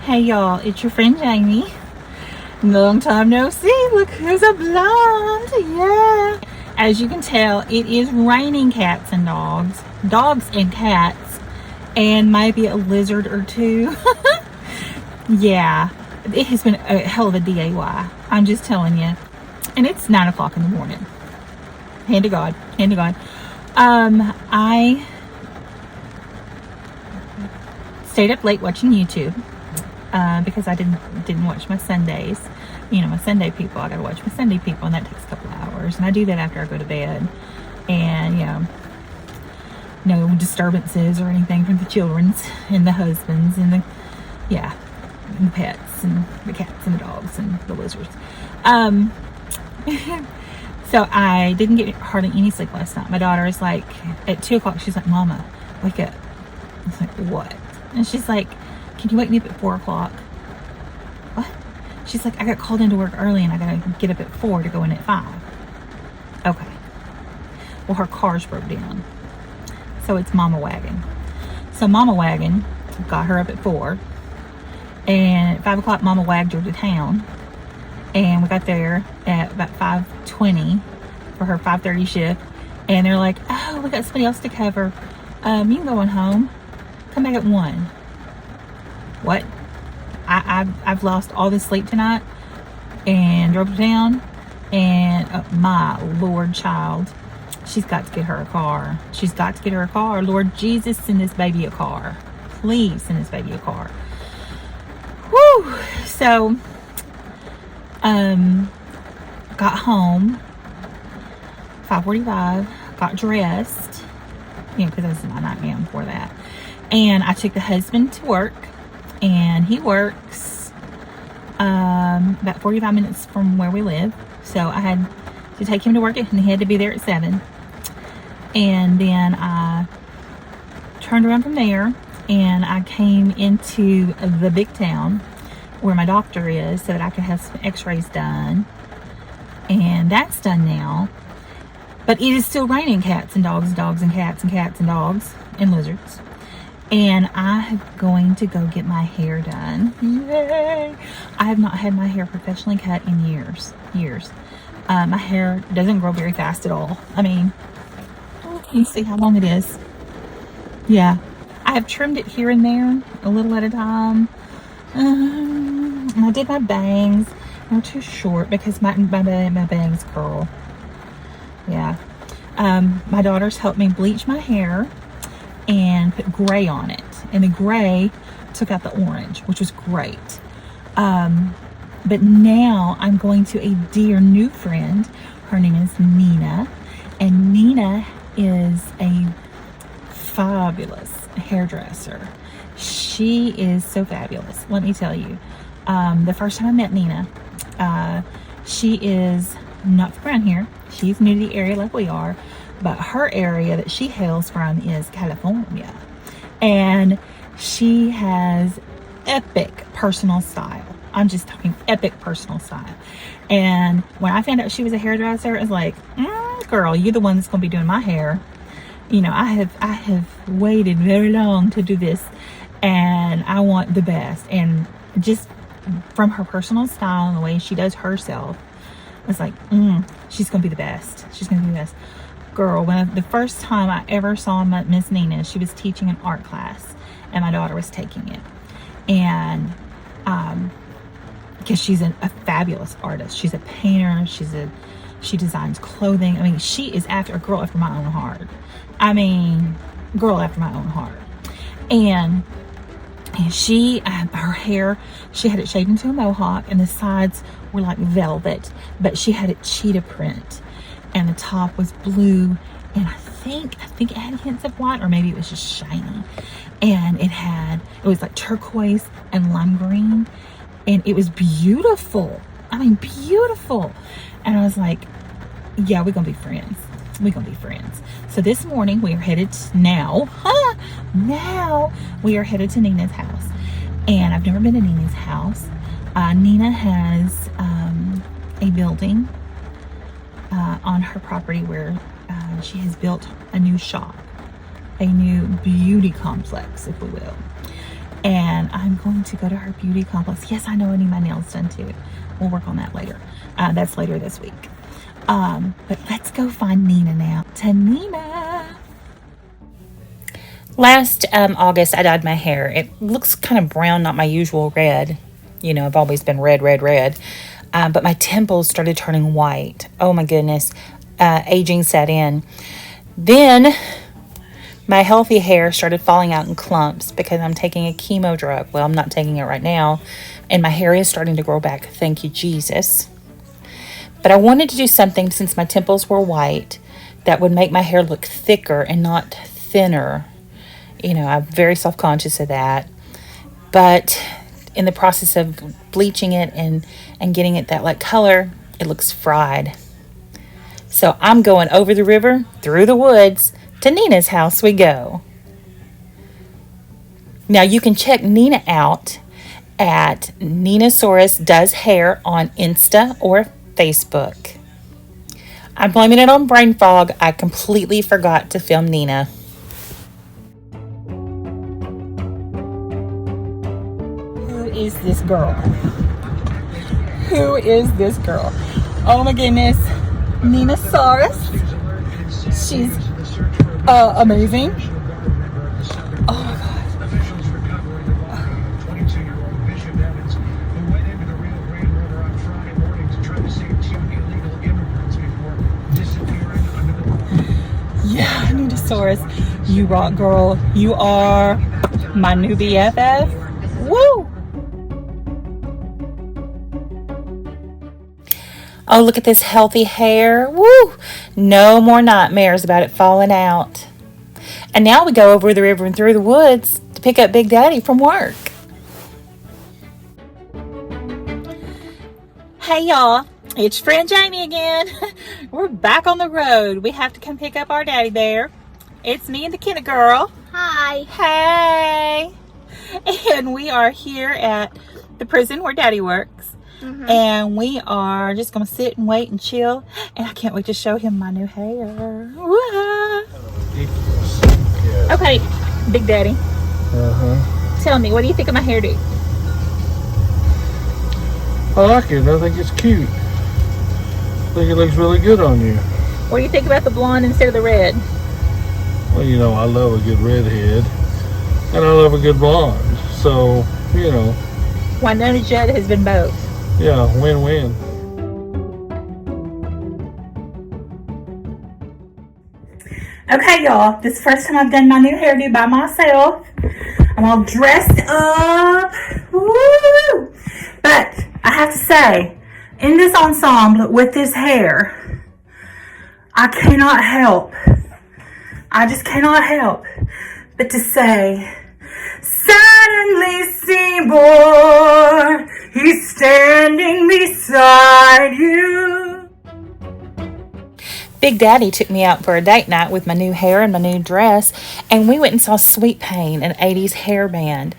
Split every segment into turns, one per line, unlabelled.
Hey y'all, it's your friend Jamie. Long time no see. Look who's a blonde. Yeah. As you can tell, it is raining cats and dogs. Dogs and cats. And maybe a lizard or two. Yeah. It has been a hell of a DIY. I'm just telling you. And it's 9 o'clock in the morning. Hand to God. Hand to God. I stayed up late watching YouTube. Because I didn't watch my Sundays. You know, my Sunday people, I gotta watch my Sunday people, and that takes a couple of hours, and I do that after I go to bed. And, you know, no disturbances or anything from the children's and the husbands and the, yeah, and the pets and the cats and the dogs and the lizards. So I didn't get hardly any sleep last night. My daughter is like, at 2 o'clock, she's like, Mama, wake up. I was like, what? And she's like, can you wake me up at 4 o'clock? What? She's like, I got called into work early and I gotta get up at 4 to go in at 5. Okay. Well, her car's broke down. So it's Mama Wagon. So Mama Wagon got her up at 4. And at 5 o'clock, Mama wagged her to town. And we got there at about 5:20 for her 5:30 shift. And they're like, oh, we got somebody else to cover. You can go on home. Come back at 1. What? I've lost all this sleep tonight and drove to town, and my Lord, child, she's got to get her a car. She's got to get her a car. Lord Jesus, send this baby a car. Please send this baby a car. Whew. So, got home 5:45, got dressed, you know, because I was in my nightgown before that, and I took the husband to work. And he works about 45 minutes from where we live. So I had to take him to work, and he had to be there at 7. And then I turned around from there, and I came into the big town where my doctor is so that I could have some x-rays done. And that's done now. But it is still raining cats and dogs and cats and cats and dogs and lizards. And I'm going to go get my hair done. Yay! I have not had my hair professionally cut in years. My hair doesn't grow very fast at all. I mean, you see how long it is. Yeah. I have trimmed it here and there, a little at a time. And I did my bangs. They're too short because my bangs curl. Yeah. My daughters helped me bleach my hair and put gray on it, and the gray took out the orange, which was great. But now I'm going to a dear new friend. Her name is Nina, and Nina is a fabulous hairdresser. She is so fabulous, let me tell you. The first time I met Nina, she is not from around here. She's new to the area like we are. But her area that she hails from is California. And she has epic personal style. I'm just talking epic personal style. And when I found out she was a hairdresser, I was like, girl, you're the one that's going to be doing my hair. You know, I have waited very long to do this. And I want the best. And just from her personal style and the way she does herself, I was like, she's going to be the best. She's going to be the best. Girl, the first time I ever saw Miss Nina, she was teaching an art class, and my daughter was taking it. And because she's a fabulous artist, she's a painter, she designs clothing. I mean, she is a girl after my own heart. I mean, girl after my own heart. And she, her hair, she had it shaved into a mohawk, and the sides were like velvet, but she had it cheetah print. And the top was blue, and I think it had hints of white, or maybe it was just shiny. And it was like turquoise and lime green, and it was beautiful. I mean, beautiful. And I was like, yeah, we're gonna be friends. So this morning we are headed now we are headed to Nina's house. And I've never been to Nina's house. Nina has a building on her property where she has built a new shop, a new beauty complex, if we will. And I'm going to go to her beauty complex. Yes, I know I need my nails done too. We'll work on that later. That's later this week. But let's go find Nina now. To Nina. Last August, I dyed my hair. It looks kind of brown, not my usual red. You know, I've always been red, red, red. But my temples started turning white. Oh my goodness. Aging set in. Then my healthy hair started falling out in clumps because I'm taking a chemo drug. Well, I'm not taking it right now. And my hair is starting to grow back. Thank you, Jesus. But I wanted to do something, since my temples were white, that would make my hair look thicker and not thinner. You know, I'm very self-conscious of that. But in the process of bleaching it and getting it that like color, it looks fried. So I'm going over the river, through the woods, to Nina's house we go. Now you can check Nina out at Ninasaurus Does Hair on Insta or Facebook. I'm blaming it on brain fog. I completely forgot to film Nina. Who is this girl? Who is this girl? Oh my goodness. Ninasaurus. She's amazing. Oh my God. Yeah, Ninasaurus. You rock, girl. You are my new BFF. Woo! Oh, look at this healthy hair. Woo! No more nightmares about it falling out. And now we go over the river and through the woods to pick up Big Daddy from work. Hey, y'all. It's your friend Jamie again. We're back on the road. We have to come pick up our daddy bear. It's me and the kitty girl.
Hi.
Hey. And we are here at the prison where Daddy works. And we are just going to sit and wait and chill. And I can't wait to show him my new hair. Woo-ha. Okay, Big Daddy. Tell me, what do you think of my hairdo?
I like it. I think it's cute. I think it looks really good on you.
What do you think about the blonde instead of the red?
Well, you know, I love a good redhead. And I love a good blonde. So, you know.
Winona Judd has been both.
Yeah, win-win.
Okay, y'all. This is the first time I've done my new hairdo by myself. I'm all dressed up. Woo! But I have to say, in this ensemble with this hair, I cannot help. I just cannot help but to say, suddenly Seymour, he's standing beside you. Big Daddy took me out for a date night with my new hair and my new dress, and we went and saw Sweet Pain, an 80s hair band.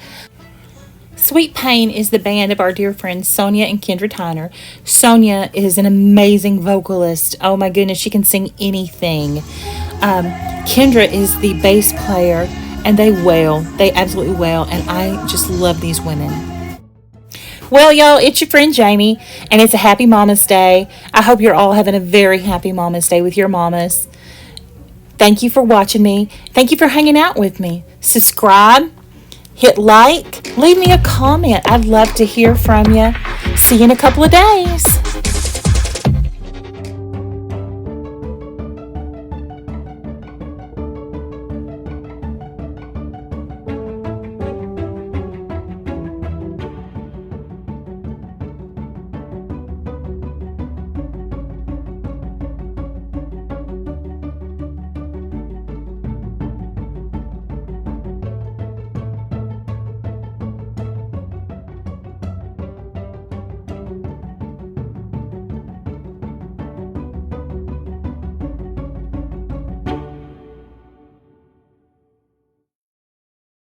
Sweet Pain is the band of our dear friends Sonia and Kendra Tyner. Sonia is an amazing vocalist. Oh my goodness, she can sing anything. Kendra is the bass player, and they wail. They absolutely wail, and I just love these women. Well, y'all, it's your friend Jamie, and it's a happy Mama's Day. I hope you're all having a very happy Mama's Day with your mamas. Thank you for watching me. Thank you for hanging out with me. Subscribe, hit like, leave me a comment. I'd love to hear from you. See you in a couple of days.